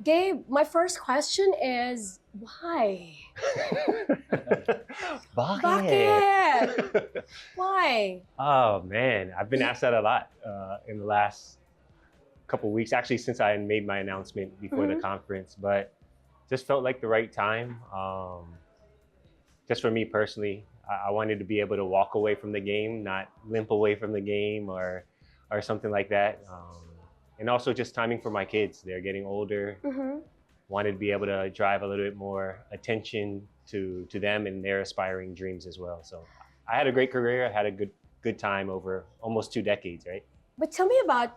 Gabe, my first question is why? Bakit? Bakit? Why? Oh man, I've been asked that a lot in the last couple of weeks. Actually, since I made my announcement before the Mhm. conference, but just felt like the right time. Just for me personally, I wanted to be able to walk away from the game, not limp away from the game or something like that. And also just timing for my kids. They're getting older. Mhm. Wanted to be able to drive a little bit more attention to them and their aspiring dreams as well. So I had a great career. I had a good time over almost 2 decades, right? But tell me about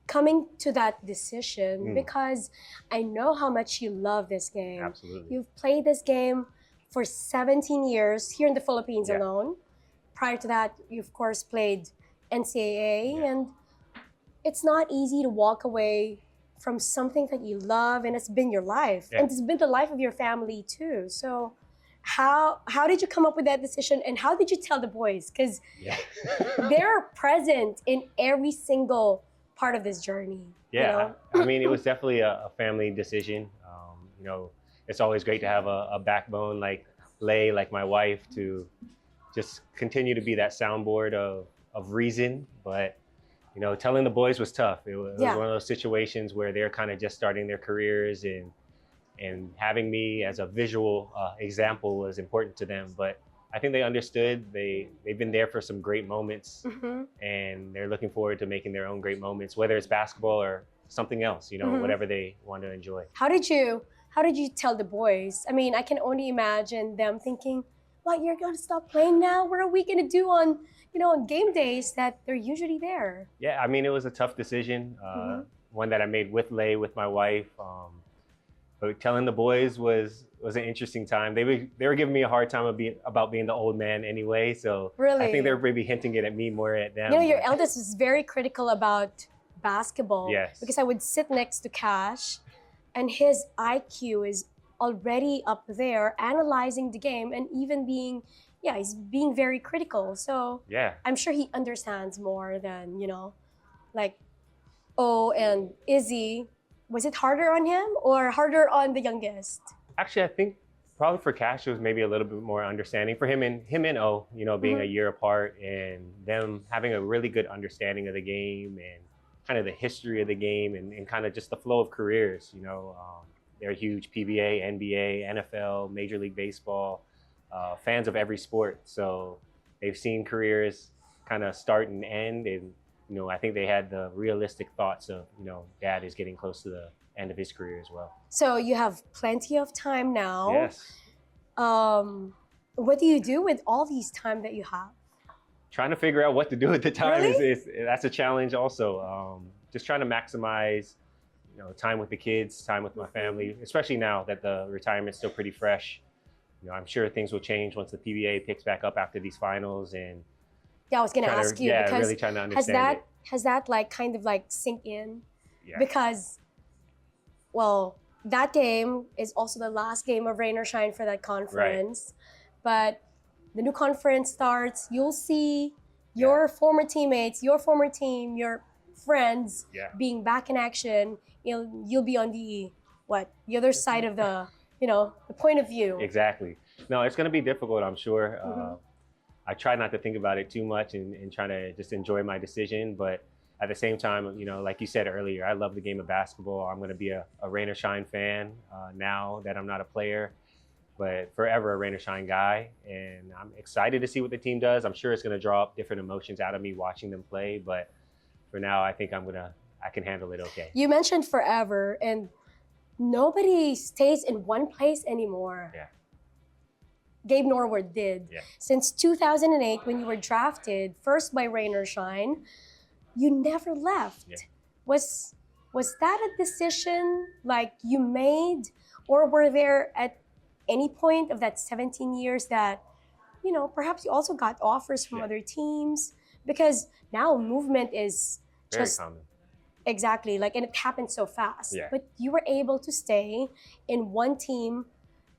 coming to that decision Mm, because I know how much you love this game. absolutely. You've played this game for 17 years here in the Philippines Yeah. alone. Prior to that, you of course played NCAA, Yeah. and it's not easy to walk away from something that you love and it's been your life. Yeah. And it's been the life of your family too. So how did you come up with that decision and how did you tell the boys? Because Yeah. they're present in every single part of this journey. Yeah. I mean, it was definitely a family decision. It's always great to have a backbone like Lay, like my wife, to just continue to be that soundboard of reason. But telling the boys was tough. It was Yeah. one of those situations where they're kind of just starting their careers, and having me as a visual example was important to them. But I think they understood. They've been there for some great moments, Mhm. and they're looking forward to making their own great moments, whether it's basketball or something else. Mhm. Whatever they want to enjoy. How did you tell the boys? I mean, I can only imagine them thinking, "What, you're gonna stop playing now? What are we gonna do on game days that they're usually there?" Yeah, I mean, it was a tough decision, Mhm. one that I made with Lay, with my wife. But telling the boys was an interesting time. They were giving me a hard time about being the old man anyway. So I think they Really? were maybe hinting it at me more at them. Your but- eldest was very critical about basketball Yes. because I would sit next to Cash and his IQ is already up there analyzing the game and even he's being very critical. So Yeah. I'm sure he understands more than, like O and Izzy. Was it harder on him or harder on the youngest? Actually, I think probably for Cash it was maybe a little bit more understanding for him and O. Being a Mhm. year apart and them having a really good understanding of the game and kind of the history of the game and kind of just the flow of careers. They're huge PBA, NBA, NFL, Major League Baseball fans of every sport. So they've seen careers kind of start and end, and I think they had the realistic thoughts of Dad is getting close to the end of his career as well. So you have plenty of time now. Yes. What do you do with all these time that you have? Trying to figure out what to do at the time Really? is that's a challenge also. Just trying to maximize time with the kids, time with my family, especially now that the retirement's still pretty fresh. I'm sure things will change once the PBA picks back up after these finals, and Yeah, I was gonna ask you because really trying to has understand that has that like kind of like sink in? it. Yeah. Because well, that game is also the last game of rain or shine for that conference. But the new conference starts. You'll see your former teammates, your former team, your friends Yeah. being back in action. You'll be on the other side of the point of view. Exactly. No, it's going to be difficult, I'm sure. Mhm. I try not to think about it too much and try to just enjoy my decision. But at the same time, like you said earlier, I love the game of basketball. I'm going to be a rain or shine fan now that I'm not a player, but forever a rain or shine guy. And I'm excited to see what the team does. I'm sure it's going to draw up different emotions out of me watching them play. But for now, I think I can handle it okay. You mentioned forever, and nobody stays in one place anymore. Yeah. Gabe Norwood did. Yeah. Since 2008, when you were drafted, first by Rain or Shine, you never left. Yeah. Was that a decision like you made, or were there at any point of that 17 years that, perhaps you also got offers from Yeah. other teams? Because now movement is Very just common. exactly and it happened so fast. Yeah. But you were able to stay in one team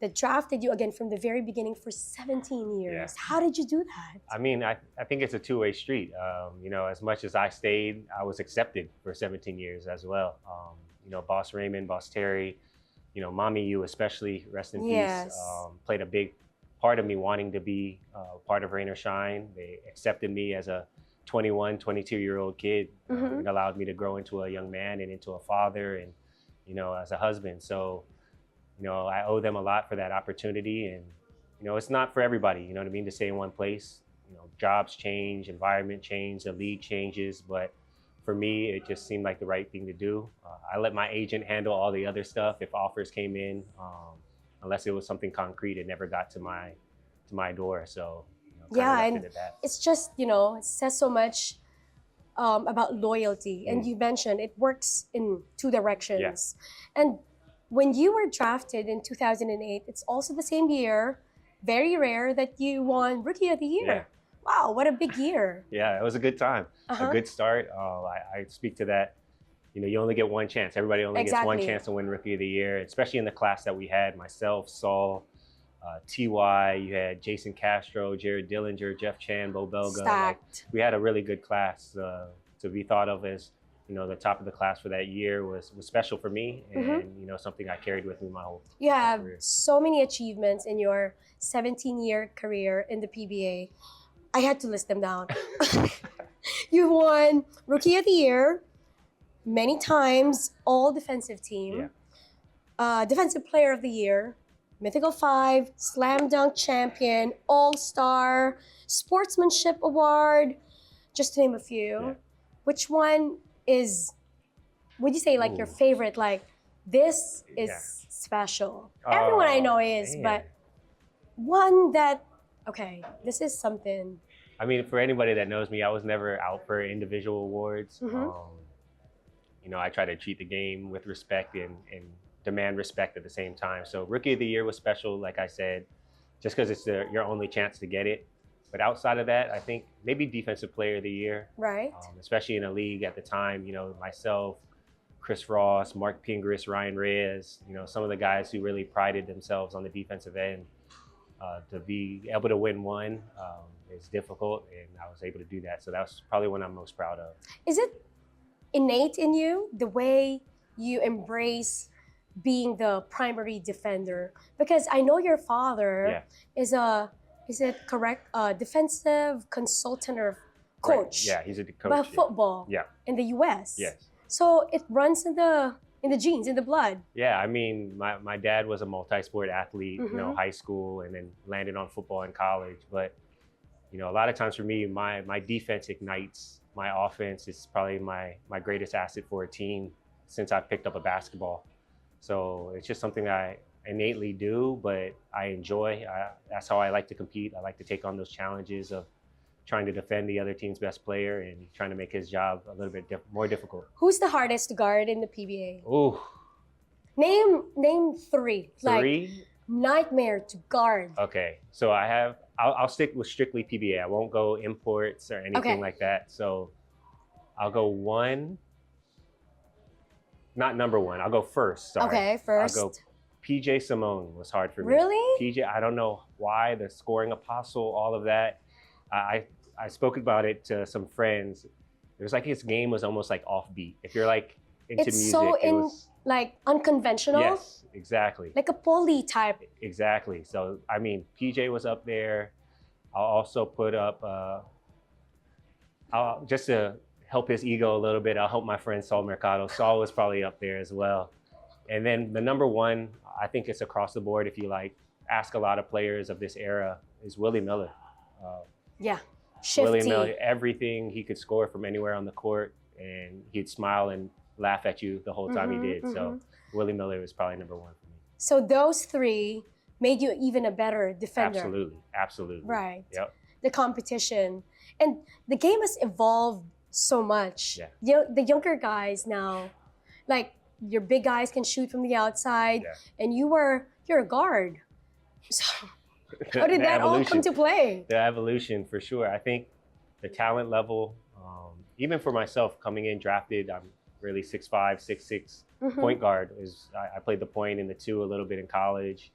that drafted you again from the very beginning for 17 years. Yeah. How did you do that? I mean, I think it's a two-way street. As much as I stayed, I was accepted for 17 years as well. Boss Raymond, Boss Terry, Mommy you especially, rest in peace, Yes. played a big part of me wanting to be part of Rain or Shine. They accepted me as a 21, 22-year-old kid. It allowed me to grow into a young man and into a father and, as a husband. So, I owe them a lot for that opportunity. And, it's not for everybody, you know what I mean, to stay in one place. Jobs change, environment change, the league changes. But for me, it just seemed like the right thing to do. I let my agent handle all the other stuff. If offers came in, unless it was something concrete, it never got to my door. So Yeah, left and it at that. it's just, it says so much about loyalty. And you mentioned it works in two directions. And when you were drafted in 2008, it's also the same year, very rare, that you won Rookie of the Year. Yeah. Wow, what a big year. Yeah, it was a good time, a good start. I speak to that. You only get one chance. Everybody only gets one chance to win Rookie of the Year, especially in the class that we had, myself, Saul, T.Y., you had Jason Castro, Jared Dillinger, Jeff Chan, Bo Belga. Stacked. We had a really good class to be thought of as, the top of the class for that year was special for me and, something I carried with me my whole You have career. so many achievements in your 17-year career in the PBA. I had to list them down. You won Rookie of the Year many times, all defensive team, Defensive Player of the Year, Mythical 5, Slam Dunk Champion, All-Star, Sportsmanship Award, just to name a few. Yeah. Which one would you say your favorite? This is special. Everyone I know is, man. but one that, okay, this is something. I mean, for anybody that knows me, I was never out for individual awards. I try to treat the game with respect and demand respect at the same time. So Rookie of the Year was special, like I said, just because it's your only chance to get it. But outside of that, I think maybe Defensive Player of the Year. Right. Especially in a league at the time, myself, Chris Ross, Mark Pingris, Ryan Reyes, some of the guys who really prided themselves on the defensive end. To be able to win one is difficult, and I was able to do that. So that's probably one I'm most proud of. Is it innate in you, the way you embrace being the primary defender? Because I know your father is it correct, defensive consultant or coach? Right. Yeah, he's a coach. But football in the US. Yes. So it runs in the genes, in the blood. Yeah, I mean, my dad was a multi-sport athlete, high school, and then landed on football in college. But, a lot of times for me, my defense ignites my offense. Is probably my greatest asset for a team since I picked up a basketball. So it's just something I innately do, but I enjoy. That's how I like to compete. I like to take on those challenges of trying to defend the other team's best player and trying to make his job a little bit more difficult. Who's the hardest to guard in the PBA? Ooh. Name three. Three? Nightmare to guard. Okay, so I'll stick with strictly PBA. I won't go imports or anything like that. So I'll go one. Not number one. I'll go first. Sorry. Okay, first. I'll go PJ Simone was hard for me. Really? PJ, I don't know why, the scoring apostle, all of that. I spoke about it to some friends. It was like his game was almost like offbeat. If you're into it's music, so it was unconventional. Yes, exactly. Like a poly type. Exactly. So I mean, PJ was up there. I'll also put up just to help his ego a little bit. I'll help my friend Saul Mercado. Saul was probably up there as well. And then the number one, I think it's across the board. If you ask a lot of players of this era, is Willie Miller. Shifty. Willie Miller, everything he could score from anywhere on the court, and he'd smile and laugh at you the whole time he did. So Willie Miller was probably number one for me. So those three made you even a better defender. Absolutely. Right. Yep. The competition. And the game has evolved so much. Yeah. The younger guys now, your big guys can shoot from the outside, and you're a guard. So how did that all come to play? The evolution, for sure. I think the talent level, even for myself coming in drafted, I'm really 6'5", 6'6", point guard. I played the point and the two a little bit in college.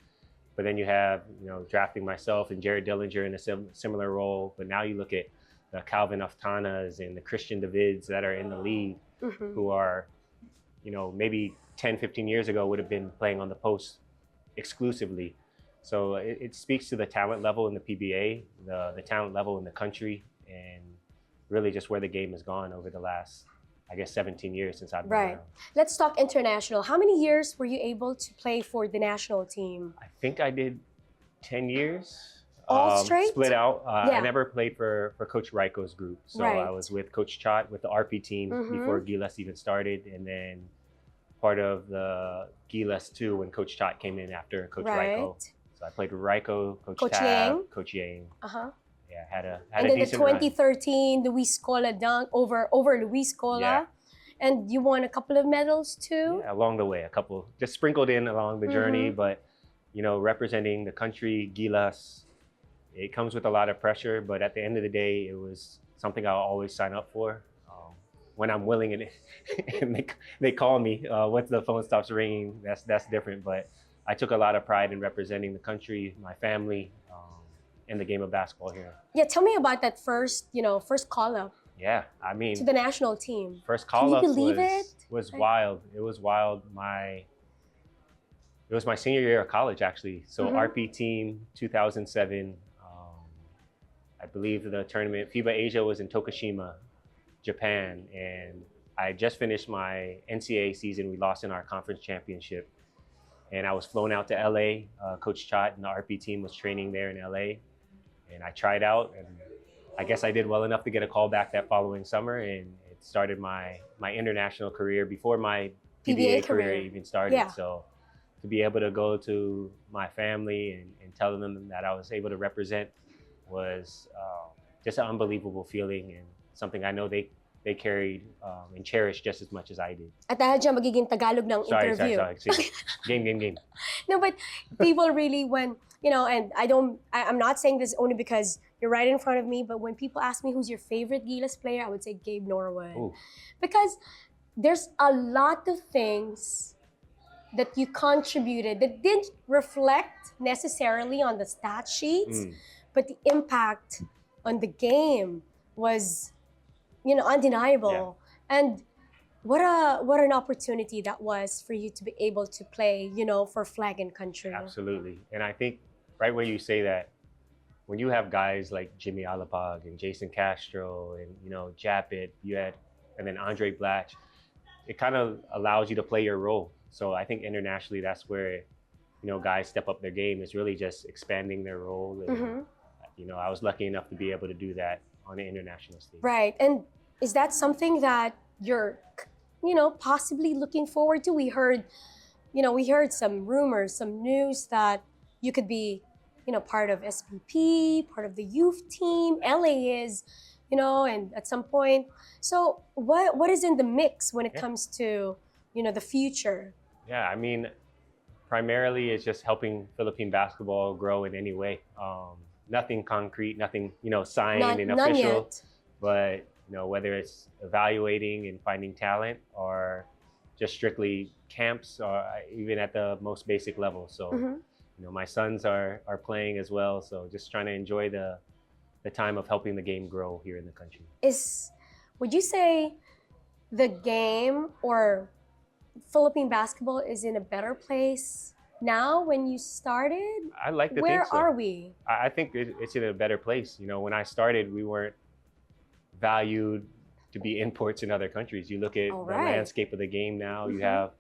But then you have, drafting myself and Jared Dillinger in a similar role. But now you look at the Calvin Aftanas and the Christian Davids that are in the league who are, maybe 10, 15 years ago would have been playing on the post exclusively. So it speaks to the talent level in the PBA, the talent level in the country, and really just where the game has gone over the last, I guess, 17 years since I've been Right. around. Let's talk international. How many years were you able to play for the national team? I think I did 10 years. All straight? Split out. Yeah. I never played for Coach Raiko's group. So Right. I was with Coach Chot with the RP team before Gilas even started. And then part of the Gilas too when Coach Chot came in after Coach Raiko. So I played with Raiko, Coach Tab, Yang. Coach Yang. Uh-huh. Yeah, had a And then the decent run. 2013 Luis Scola dunk over Luis Scola. Yeah. And you won a couple of medals too? Yeah, along the way, a couple just sprinkled in along the journey, but representing the country, Gilas, it comes with a lot of pressure, but at the end of the day, it was something I'll always sign up for. When I'm willing and they call me, once the phone stops ringing, that's different. But I took a lot of pride in representing the country, my family, and the game of basketball here. Yeah, tell me about that first call-up. Yeah, I mean, to the national team. First call-up Like, was wild. It was wild. It was my senior year of college, actually. So RP team, 2007. I believe the tournament, FIBA Asia, was in Tokushima, Japan, and I just finished my NCAA season. We lost in our conference championship, and I was flown out to LA. Coach Chot and the RP team was training there in LA, and I tried out, and I guess I did well enough to get a call back that following summer, and it started my international career before my PBA career even started. Yeah. So to be able to go to my family and tell them that I was able to represent was just an unbelievable feeling, and something I know they carried and cherished just as much as I did. At dahil dyan magiging Tagalog ng interview. Sorry. Game. No, but people really, when, and I'm not saying this only because you're right in front of me, but when people ask me who's your favorite Gilas player, I would say Gabe Norwood. Ooh. Because there's a lot of things that you contributed that didn't reflect necessarily on the stat sheets, but the impact on the game was, undeniable. Yeah. And what an opportunity that was for you to be able to play, for flag and country. Absolutely. And I think right where you say that, when you have guys like Jimmy Alapag and Jason Castro and, Japit, and then Andre Blatch, it kind of allows you to play your role. So I think internationally, that's where, guys step up their game, is really just expanding their role. And, I was lucky enough to be able to do that on the international stage. Right. And is that something that you're, possibly looking forward to? We heard some rumors, some news that you could be, part of SPP, part of the youth team. LA is, and at some point. So what is in the mix when it comes to, the future? Yeah, I mean, primarily it's just helping Philippine basketball grow in any way. Nothing concrete, nothing, signed and official. None yet. But, whether it's evaluating and finding talent, or just strictly camps, or even at the most basic level. So, my sons are playing as well. So just trying to enjoy the time of helping the game grow here in the country. Would you say the game or Philippine basketball is in a better place now when you started? I like to Where think so. are we? I think it's in a better place. When I started, we weren't valued to be imports in other countries. You look at the landscape of the game now. You have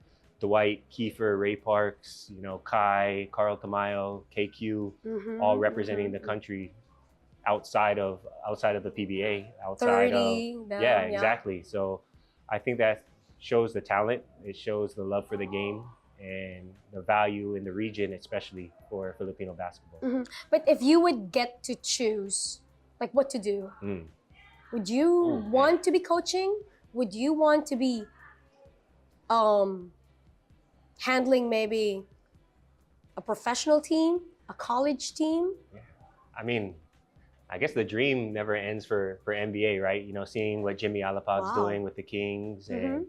Dwight, Kiefer, Ray Parks, Kai, Carl Tamayo, KQ, all representing the country outside of the PBA, outside 30, of exactly. So I think that shows the talent. It shows the love for the game and the value in the region, especially for Filipino basketball. But if you would get to choose, like, what to do, would you want to be coaching? Would you want to be handling maybe a professional team, a college team? Yeah. I mean, I guess the dream never ends for NBA, right? Seeing what Jimmy Alapag's doing with the Kings and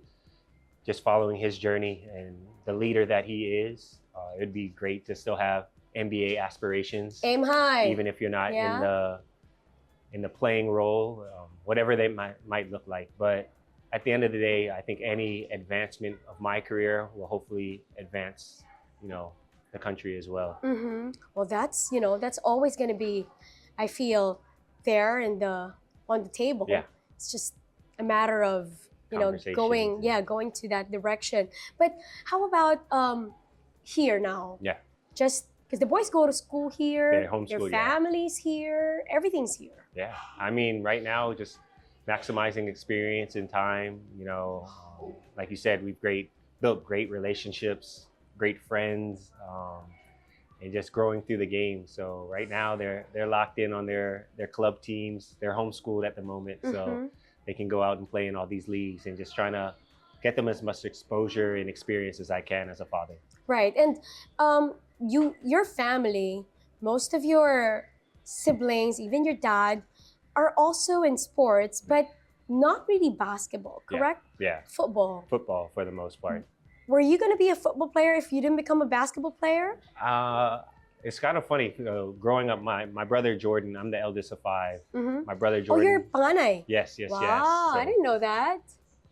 just following his journey and the leader that he is. It'd be great to still have NBA aspirations. Aim high. Even if you're not in the playing role, whatever they might look like. But at the end of the day, I think any advancement of my career will hopefully advance, the country as well. Well, that's always going to be, I feel, there in the on the table. Yeah. It's just a matter of Conversations. going to that direction. But how about here now? Yeah. Just because the boys go to school here, They're homeschooled, their yeah. families here, everything's here. Yeah, I mean, right now, just maximizing experience and time. Like you said, we've built great relationships, great friends, and just growing through the game. So right now, they're locked in on their club teams. They're homeschooled at the moment, so they can go out and play in all these leagues, and just trying to get them as much exposure and experience as I can as a father. Right, and your family, most of your siblings, even your dad, are also in sports, but not really basketball, correct? Yeah. Football. Football for the most part. Were you going to be a football player if you didn't become a basketball player? It's kind of funny, growing up, my brother Jordan, I'm the eldest of 5. My brother Oh, Jordan. you're panay. Yes. Wow, So I didn't know that.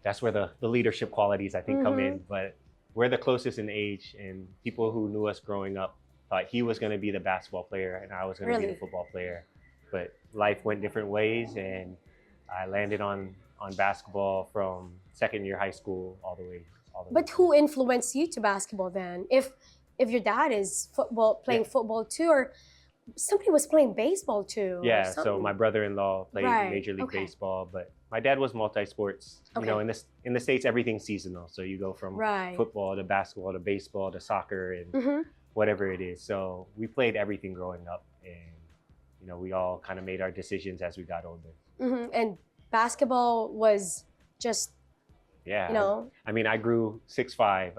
that's where the leadership qualities, I think, come in. But we're the closest in age, and people who knew us growing up thought he was going to be the basketball player and I was going to be the football player. But life went different ways, and I landed on basketball from second year high school all the way. But who influenced you to basketball then? If your dad is playing football too, or somebody was playing baseball too. Yeah, so my brother-in-law played Major League Okay. Baseball, but my dad was multi-sports. Okay. In the States, everything's seasonal. So you go from football to basketball to baseball to soccer and whatever it is. So we played everything growing up, and we all kind of made our decisions as we got older. And basketball was just, I mean, I grew 6'5".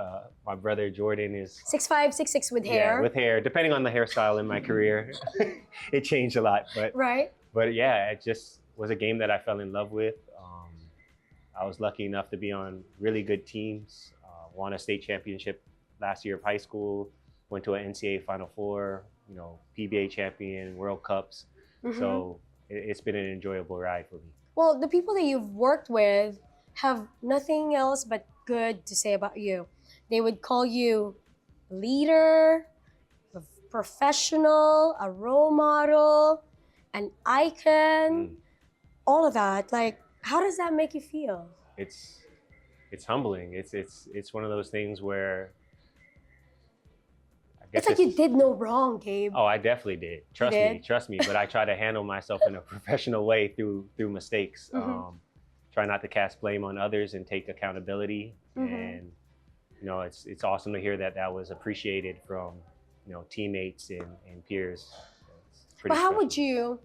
My brother Jordan is 6'5", 6'6" with hair. Yeah, with hair. Depending on the hairstyle in my career, it changed a lot. But yeah, it just was a game that I fell in love with. I was lucky enough to be on really good teams. Won a state championship last year of high school. Went to an NCAA Final Four. PBA champion, World Cups. So it's been an enjoyable ride for me. Well, the people that you've worked with have nothing else but good to say about you. They would call you a leader, a professional, a role model, an icon, all of that. Like, how does that make you feel? It's humbling. It's one of those things where I guess it's like you did no wrong, Gabe. Oh, I definitely did. Trust me. But I try to handle myself in a professional way through mistakes. Try not to cast blame on others and take accountability. And it's awesome to hear that was appreciated from teammates and peers. But how would you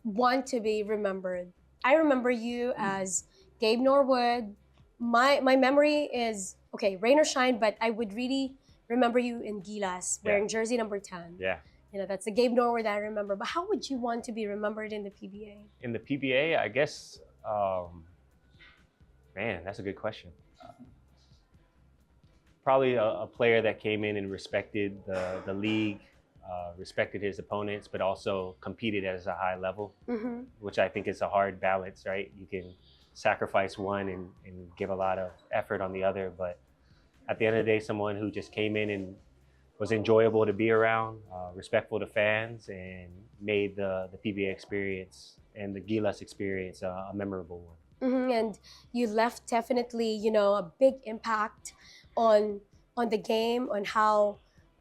want to be remembered? I remember you as Gabe Norwood. My memory is rain or shine, but I would really remember you in Gilas wearing jersey number 10. Yeah. That's the Gabe Norwood I remember. But how would you want to be remembered in the PBA? In the PBA, I guess. Man, that's a good question. Probably a player that came in and respected the league, respected his opponents, but also competed at a high level, which I think is a hard balance, right? You can sacrifice one and give a lot of effort on the other, but at the end of the day, someone who just came in and was enjoyable to be around, respectful to fans, and made the PBA experience and the Gilas experience a memorable one. And you left definitely, a big impact on the game, on how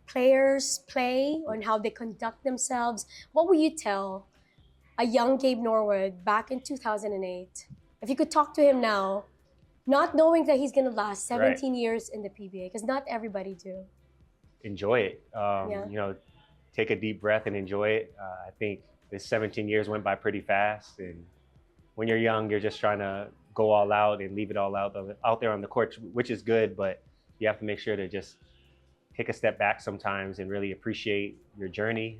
players play, on how they conduct themselves. What would you tell a young Gabe Norwood back in 2008? If you could talk to him now, not knowing that he's going to last 17 years in the PBA, because not everybody do. Enjoy it. Take a deep breath and enjoy it. I think this 17 years went by pretty fast, and when you're young, you're just trying to go all out and leave it all out there on the court, which is good, but you have to make sure to just take a step back sometimes and really appreciate your journey,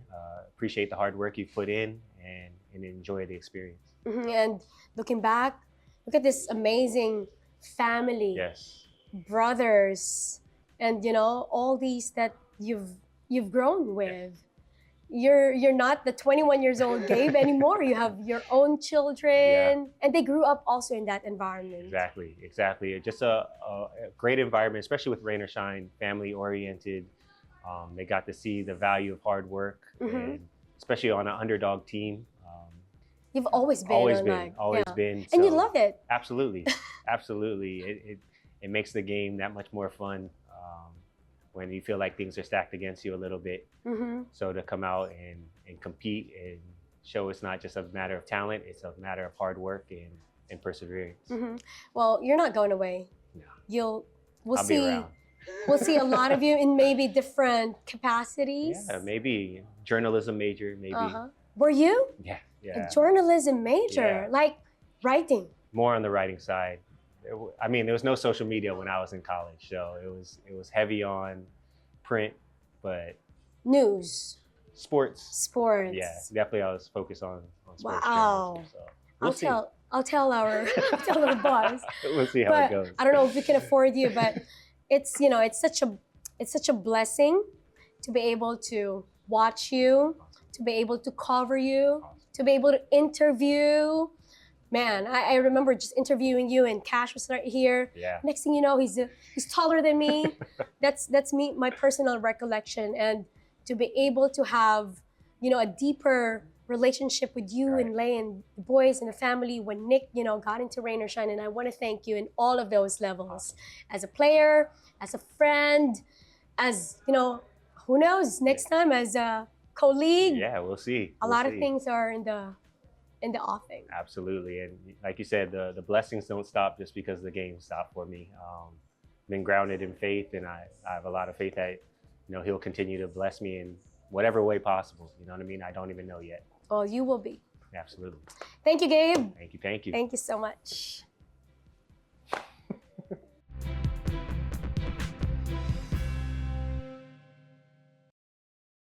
appreciate the hard work you've put in, and enjoy the experience. And looking back, look at this amazing family, brothers, and all these that you've grown with. you're not the 21 years old Gabe anymore. You have your own children, and they grew up also in that environment. Exactly. Just a great environment, especially with Rain or Shine, family oriented. They got to see the value of hard work, and especially on an underdog team. You've always been, always been, and you love it. Absolutely. It makes the game that much more fun when you feel like things are stacked against you a little bit. So to come out and compete and show it's not just a matter of talent, it's a matter of hard work and perseverance. Well, you're not going away. No. We'll see. We'll see a lot of you in maybe different capacities. Yeah, maybe journalism major, maybe. Were you? Yeah. A journalism major, like writing. More on the writing side. I mean, there was no social media when I was in college, so it was heavy on print, but news, sports. Yeah, definitely. I was focused on sports. Wow. So I'll tell our boss. We'll see how it goes. I don't know if we can afford you, but it's such a blessing to be able to watch you, to be able to cover you, to be able to interview. Man, I remember just interviewing you, and Cash was right here. Yeah. Next thing you know, he's taller than me. That's me, my personal recollection, and to be able to have a deeper relationship with you and Lay and the boys and the family when Nick got into Rain or Shine, and I want to thank you in all of those levels, as a player, as a friend, as who knows, next time as a colleague. Yeah, we'll see. A lot of things are in the offing. Absolutely, and like you said, the blessings don't stop just because the game stopped for me. Been grounded in faith, and I have a lot of faith that he'll continue to bless me in whatever way possible. You know what I mean? I don't even know yet. Well, you will be. Absolutely. Thank you, Gabe. Thank you. Thank you so much.